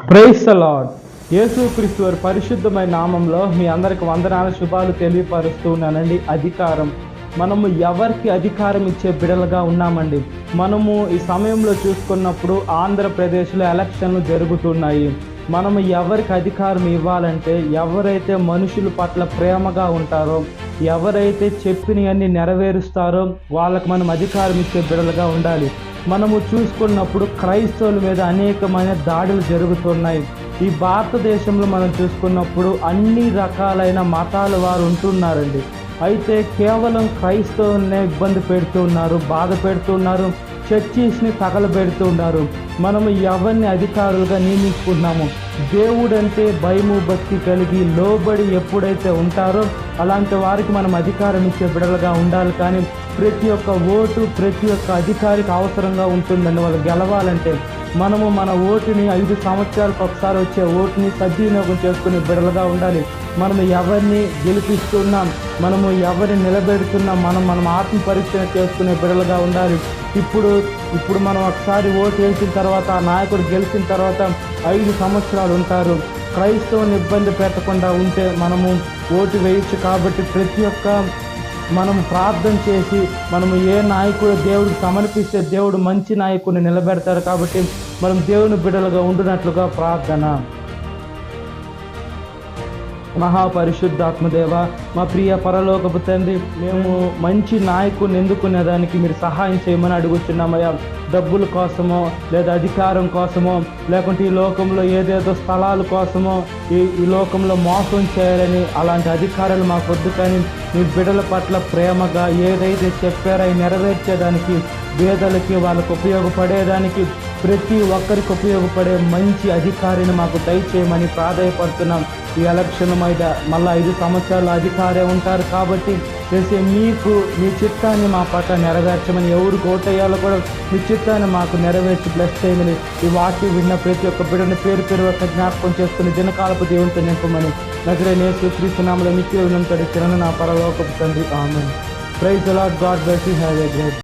Praise the lord. యేసుక్రీస్తు వారి పరిశుద్ధమైన నామంలో మీ అందరికి వందనాల శుభాలు తెలియపరుస్తున్నానండి. అధికారం, మనము ఎవరికి అధికారం ఇచ్చే బిడలుగా ఉన్నామండి. మనము ఈ సమయంలో చూసుకున్నప్పుడు ఆంధ్రప్రదేశ్లో ఎలక్షన్లు జరుగుతున్నాయి. మనము ఎవరికి అధికారం ఇవ్వాలంటే ఎవరైతే మనుషుల పట్ల ప్రేమగా ఉంటారో, ఎవరైతే చెప్పినవన్నీ నెరవేరుస్తారో వాళ్ళకి మనం అధికారం ఇచ్చే బిడలుగా ఉండాలి. మనము చూసుకున్నప్పుడు క్రైస్తవుల మీద అనేకమైన దాడులు జరుగుతున్నాయి. ఈ భారతదేశంలో మనం చూసుకున్నప్పుడు అన్ని రకాలైన మతాల వారు ఉంటున్నారండి. అయితే కేవలం క్రైస్తవులనే ఇబ్బంది పెడుతున్నారు, బాధ పెడుతున్నారు, చర్చిస్ని తగలబెడుతున్నారు. మనము ఎవరిని అధికారులుగా నియమించుకుంటున్నాము? దేవుడంటే భయము భక్తి కలిగి లోబడి ఎప్పుడైతే ఉంటారో అలాంటి వారికి మనం అధికారం ఇచ్చే బిడలుగా ఉండాలి. కానీ ప్రతి ఒక్క ఓటు ప్రతి ఒక్క అధికారికి అవసరంగా ఉంటుందండి. వాళ్ళు గెలవాలంటే మనము మన ఓటుని 5 సంవత్సరాలకు ఒకసారి వచ్చే ఓటుని సద్వినియోగం చేసుకునే బిడలుగా ఉండాలి. మనం ఎవరిని గెలిపిస్తున్నాం, మనము ఎవరిని నిలబెడుతున్నాం, మనం ఆత్మ పరీక్ష చేసుకునే బిడలుగా ఉండాలి. ఇప్పుడు మనం ఒకసారి ఓటు వేసిన తర్వాత ఆ నాయకుడు గెలిచిన తర్వాత 5 సంవత్సరాలు ఉంటారు. క్రైస్తవుని ఇబ్బంది పెట్టకుండా ఉంటే మనము ఓటు వేయచ్చు. కాబట్టి ప్రతి ఒక్క మనం ప్రార్థన చేసి మనము ఏ నాయకుడు దేవుడికి సమర్పిస్తే దేవుడు మంచి నాయకుడిని నిలబెడతారు. కాబట్టి మనం దేవుని బిడ్డలుగా ఉండినట్లుగా ప్రార్థన. మహాపరిశుద్ధాత్మదేవ, మా ప్రియ పరలోకపు తండ్రి, మేము మంచి నాయకుడిని ఎన్నుకునేదానికి మీరు సహాయం చేయమని అడుగుతున్నామయ్యా. డబ్బుల కోసమో లేదా అధికారం కోసమో లేకుంటే ఈ లోకంలో ఏదేదో స్థలాల కోసమో ఈ లోకంలో మోసం చేయాలని అలాంటి అధికారాలు మాకు వద్దు. కానీ మీ బిడ్డల పట్ల ప్రేమగా ఏదైతే చెప్పారో అవి నెరవేర్చేదానికి, పేదలకి వాళ్ళకు ఉపయోగపడేదానికి, ప్రతి ఒక్కరికి ఉపయోగపడే మంచి అధికారిని మాకు దయచేయమని ప్రాధాయపడుతున్నాం. ఈ ఎలక్షన్ మీద మళ్ళీ 5 సంవత్సరాలు అధికారే ఉంటారు. కాబట్టి చేసే మీకు మీ చిత్తాన్ని మా పట్ల నెరవేర్చమని, ఎవరికి ఓటేయాలో కూడా మీ చిత్తాన్ని మాకు నెరవేర్చి బ్లెస్ చేయమని, ఈ వాక్యం విన్న ప్రతి ఒక్క బిడ్డని పేరు పేరు ఒక జ్ఞాపకం చేసుకుని దినకాలపు దేవునితో నింపమని నజరేయుడైన యేసుక్రీస్తు నామములో నిత్య వినంతడి చిన్న నా పరలోకపు తండ్రి, amen. Praise the Lord. God bless you. Have a great